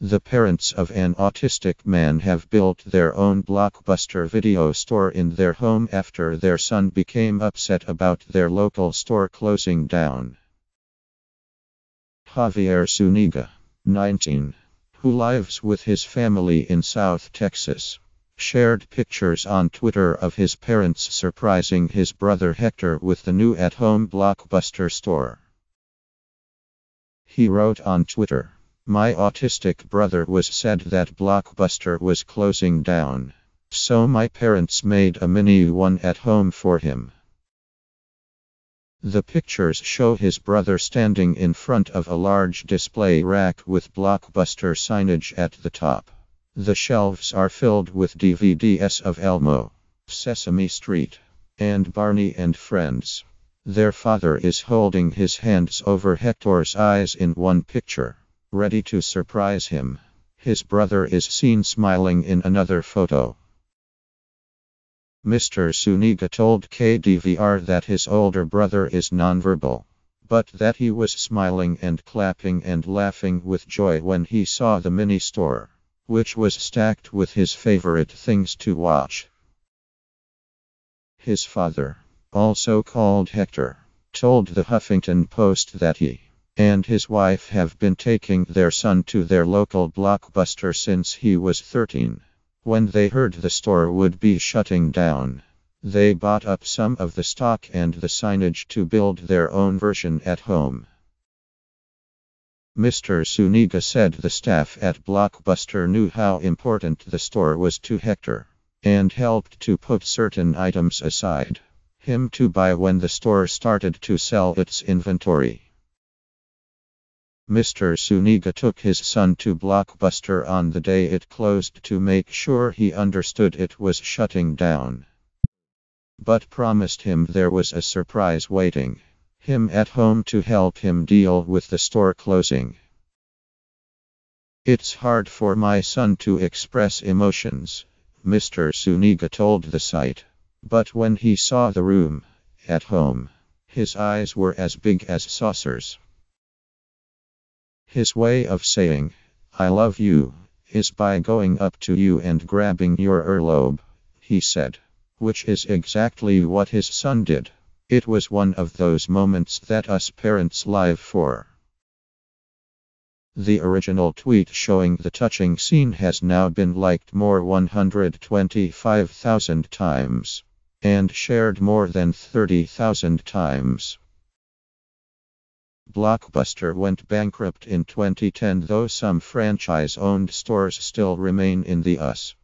The parents of an autistic man have built their own Blockbuster video store in their home after their son became upset about their local store closing down. Javier Zuniga, 19, who lives with his family in South Texas, shared pictures on Twitter of his parents surprising his brother Hector with the new at-home Blockbuster store. He wrote on Twitter, "My autistic brother was sad that Blockbuster was closing down, so my parents made a mini one at home for him." The pictures show his brother standing in front of a large display rack with Blockbuster signage at the top. The shelves are filled with DVDs of Elmo, Sesame Street, and Barney and Friends. Their father is holding his hands over Hector's eyes in one picture, ready to surprise him. His brother is seen smiling in another photo. Mr. Zuniga told KDVR that his older brother is nonverbal, but that he was smiling and clapping and laughing with joy when he saw the mini store, which was stacked with his favorite things to watch. His father, also called Hector, told the Huffington Post that he and his wife have been taking their son to their local Blockbuster since he was 13. When they heard the store would be shutting down, they bought up some of the stock and the signage to build their own version at home. Mr. Zuniga said the staff at Blockbuster knew how important the store was to Hector, and helped to put certain items aside him to buy when the store started to sell its inventory. Mr. Zuniga took his son to Blockbuster on the day it closed to make sure he understood it was shutting down, but promised him there was a surprise waiting him at home to help him deal with the store closing. "It's hard for my son to express emotions," Mr. Zuniga told the site, "but when he saw the room at home, his eyes were as big as saucers. His way of saying, 'I love you,' is by going up to you and grabbing your earlobe," he said, which is exactly what his son did. "It was one of those moments that us parents live for." The original tweet showing the touching scene has now been liked more 125,000 times and shared more than 30,000 times. Blockbuster went bankrupt in 2010, though some franchise-owned stores still remain in the US.